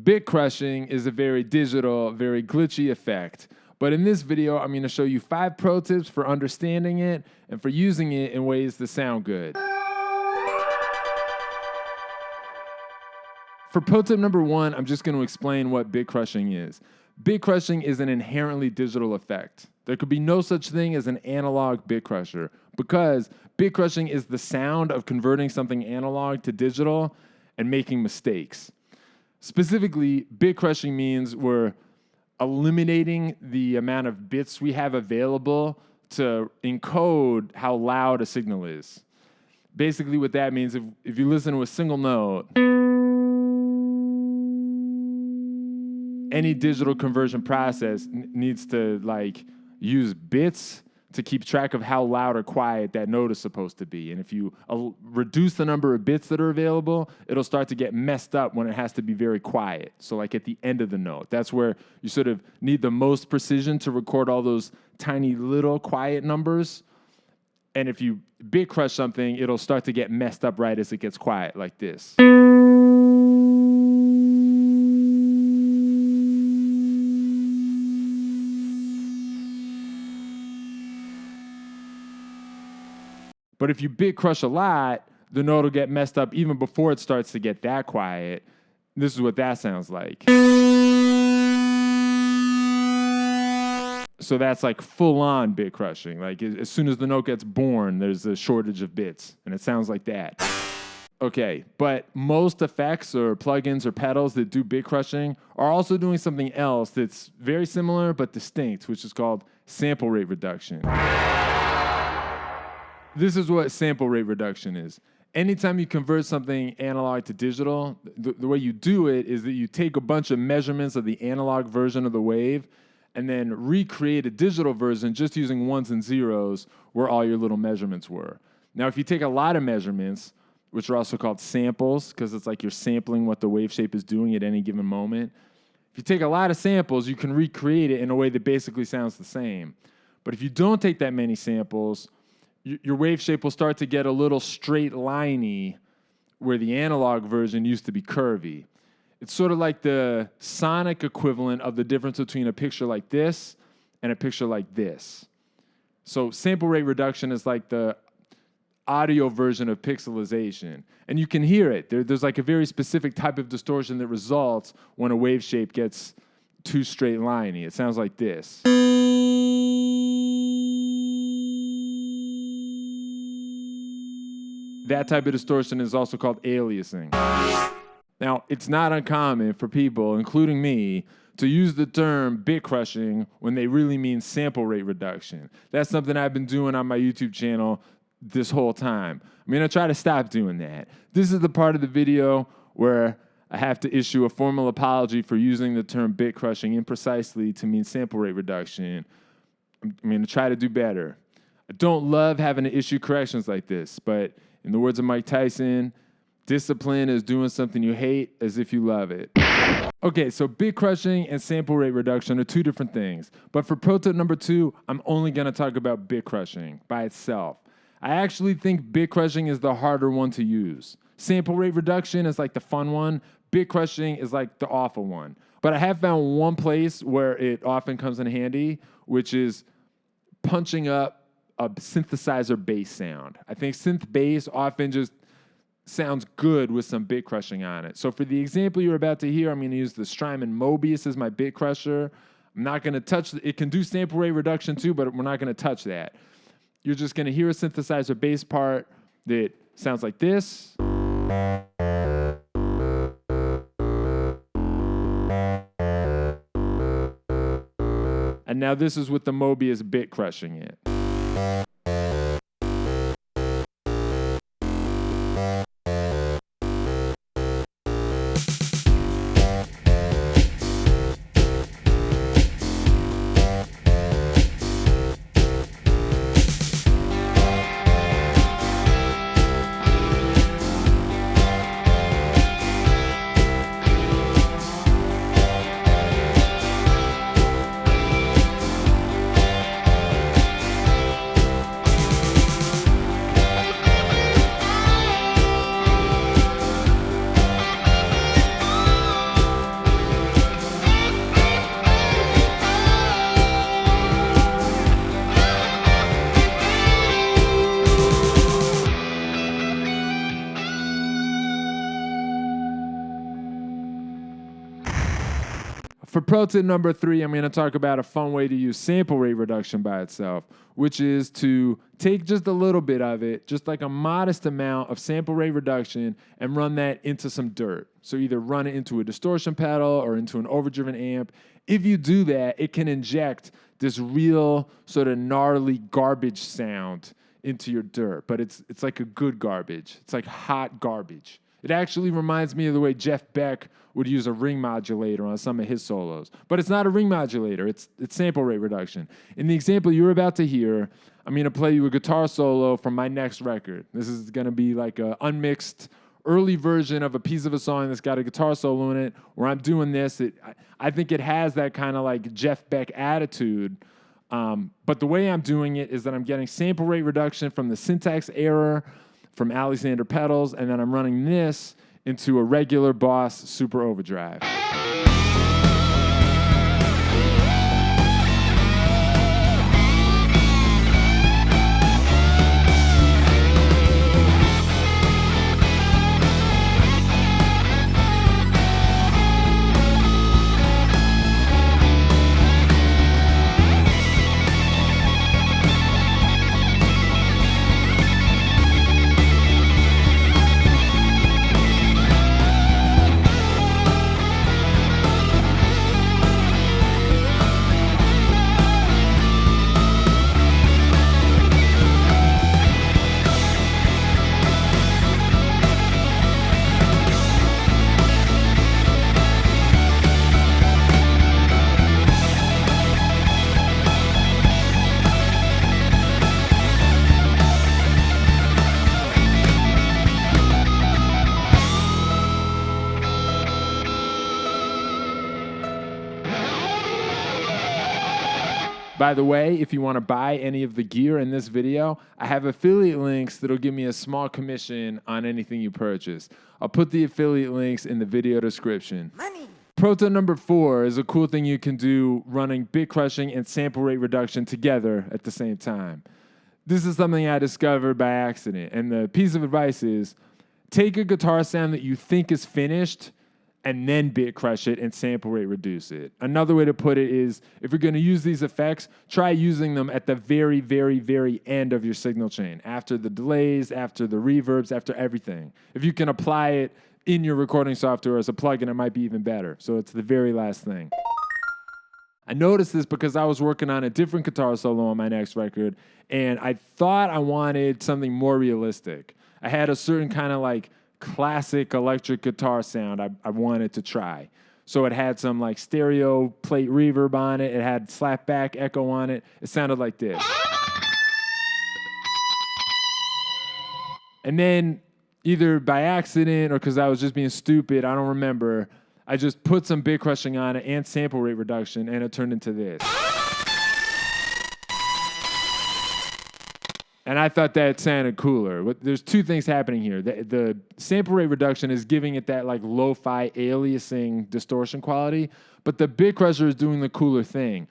Bit crushing is a very digital, very glitchy effect. But in this video, I'm going to show you 5 pro tips for understanding it and for using it in ways that sound good. For pro tip number 1, I'm just going to explain what bit crushing is. Bit crushing is an inherently digital effect. There could be no such thing as an analog bit crusher because bit crushing is the sound of converting something analog to digital and making mistakes. Specifically, bit crushing means we're eliminating the amount of bits we have available to encode how loud a signal is. Basically, what that means, if you listen to a single note, any digital conversion process needs to use bits to keep track of how loud or quiet that note is supposed to be. And if you reduce the number of bits that are available, it'll start to get messed up when it has to be very quiet. So at the end of the note, that's where you sort of need the most precision to record all those tiny little quiet numbers. And if you bit crush something, it'll start to get messed up right as it gets quiet, like this. But if you bit crush a lot, the note will get messed up even before it starts to get that quiet. This is what that sounds like. So that's like full-on bit crushing. Like as soon as the note gets born, there's a shortage of bits, and it sounds like that. Okay, but most effects or plugins or pedals that do bit crushing are also doing something else that's very similar but distinct, which is called sample rate reduction. This is what sample rate reduction is. Anytime you convert something analog to digital, the way you do it is that you take a bunch of measurements of the analog version of the wave and then recreate a digital version just using ones and zeros where all your little measurements were. Now, if you take a lot of measurements, which are also called samples, because it's like you're sampling what the wave shape is doing at any given moment. If you take a lot of samples, you can recreate it in a way that basically sounds the same. But if you don't take that many samples, your wave shape will start to get a little straight liney where the analog version used to be curvy. It's sort of like the sonic equivalent of the difference between a picture like this and a picture like this. So sample rate reduction is like the audio version of pixelization. And you can hear it. There's like a very specific type of distortion that results when a wave shape gets too straight liney. It sounds like this. That type of distortion is also called aliasing. Now, it's not uncommon for people, including me, to use the term bit crushing when they really mean sample rate reduction. That's something I've been doing on my YouTube channel this whole time. I'm going to try to stop doing that. This is the part of the video where I have to issue a formal apology for using the term bit crushing imprecisely to mean sample rate reduction. I'm going to try to do better. I don't love having to issue corrections like this, but in the words of Mike Tyson, discipline is doing something you hate as if you love it. Okay, so bit crushing and sample rate reduction are 2 different things. But for pro tip number 2, I'm only going to talk about bit crushing by itself. I actually think bit crushing is the harder one to use. Sample rate reduction is like the fun one. Bit crushing is like the awful one. But I have found one place where it often comes in handy, which is punching up a synthesizer bass sound. I think synth bass often just sounds good with some bit crushing on it. So for the example you're about to hear, I'm going to use the Strymon Mobius as my bit crusher. I'm not going to touch it. It can do sample rate reduction too, but we're not going to touch that. You're just going to hear a synthesizer bass part that sounds like this. And now this is with the Mobius bit crushing it. For pro tip number 3, I'm going to talk about a fun way to use sample rate reduction by itself, which is to take just a little bit of it, just like a modest amount of sample rate reduction, and run that into some dirt. So either run it into a distortion pedal or into an overdriven amp. If you do that, it can inject this real sort of gnarly garbage sound into your dirt, but it's like a good garbage. It's like hot garbage. It actually reminds me of the way Jeff Beck would use a ring modulator on some of his solos. But it's not a ring modulator, it's sample rate reduction. In the example you're about to hear, I'm going to play you a guitar solo from my next record. This is going to be like an unmixed early version of a piece of a song that's got a guitar solo in it, where I'm doing this. I think it has that kind of like Jeff Beck attitude. But the way I'm doing it is that I'm getting sample rate reduction from the syntax error from Alexander pedals, and then I'm running this into a regular Boss Super Overdrive. By the way, if you want to buy any of the gear in this video, I have affiliate links that'll give me a small commission on anything you purchase. I'll put the affiliate links in the video description. Money. Pro tip number 4 is a cool thing you can do running bit crushing and sample rate reduction together at the same time. This is something I discovered by accident, and the piece of advice is take a guitar sound that you think is finished and then bit crush it and sample rate reduce it. Another way to put it is, if you're going to use these effects, try using them at the very, very, very end of your signal chain, after the delays, after the reverbs, after everything. If you can apply it in your recording software as a plugin, it might be even better. So it's the very last thing. I noticed this because I was working on a different guitar solo on my next record, and I thought I wanted something more realistic. I had a certain kind of like classic electric guitar sound I wanted to try. So it had some like stereo plate reverb on it. It had slapback echo on it. It sounded like this. And then either by accident or because I was just being stupid, I don't remember, I just put some bit crushing on it and sample rate reduction, and it turned into this. And I thought that sounded cooler. But there's two things happening here. The sample rate reduction is giving it that like lo-fi aliasing distortion quality, but the bit crusher is doing the cooler thing.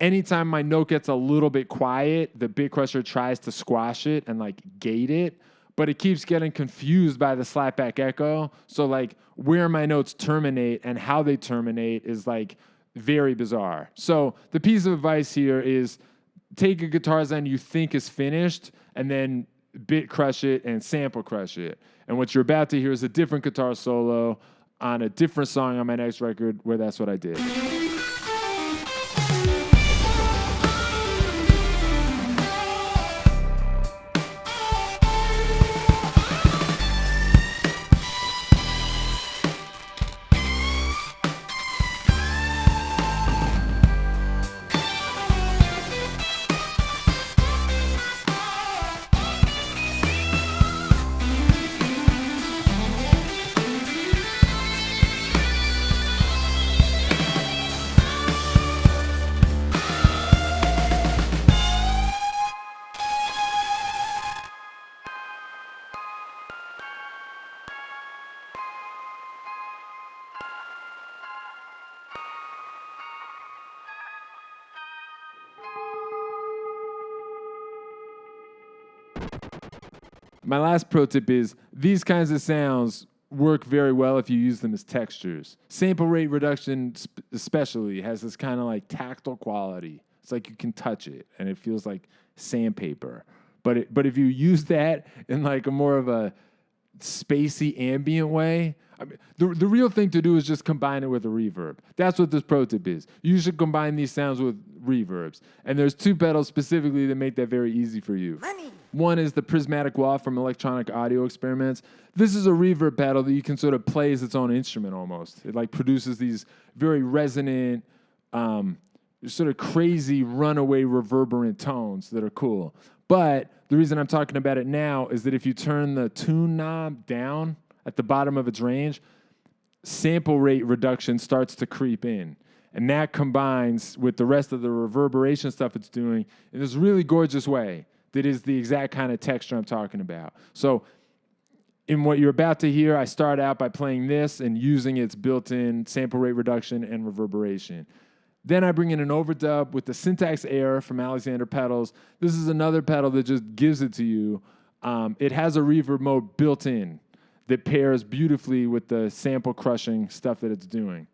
Anytime my note gets a little bit quiet, the bit crusher tries to squash it and like gate it, but it keeps getting confused by the slapback echo. So like where my notes terminate and how they terminate is like very bizarre. So the piece of advice here is take a guitar sound you think is finished and then bit crush it and sample crush it. And what you're about to hear is a different guitar solo on a different song on my next record where that's what I did. My last pro tip is these kinds of sounds work very well if you use them as textures. Sample rate reduction especially has this kind of like tactile quality. It's like you can touch it and it feels like sandpaper. But if you use that in like a more of a spacey ambient way, I mean, the real thing to do is just combine it with a reverb. That's what this pro tip is. You should combine these sounds with reverbs. And there's 2 pedals specifically that make that very easy for you. One is the Prismatic Wall from Electronic Audio Experiments. This is a reverb pedal that you can sort of play as its own instrument almost. It like produces these very resonant, sort of crazy runaway reverberant tones that are cool. But the reason I'm talking about it now is that if you turn the tune knob down at the bottom of its range, sample rate reduction starts to creep in. And that combines with the rest of the reverberation stuff it's doing in this really gorgeous way that is the exact kind of texture I'm talking about. So in what you're about to hear, I start out by playing this and using its built-in sample rate reduction and reverberation. Then I bring in an overdub with the Syntax Air from Alexander Pedals. This is another pedal that just gives it to you. It has a reverb mode built in that pairs beautifully with the sample crushing stuff that it's doing.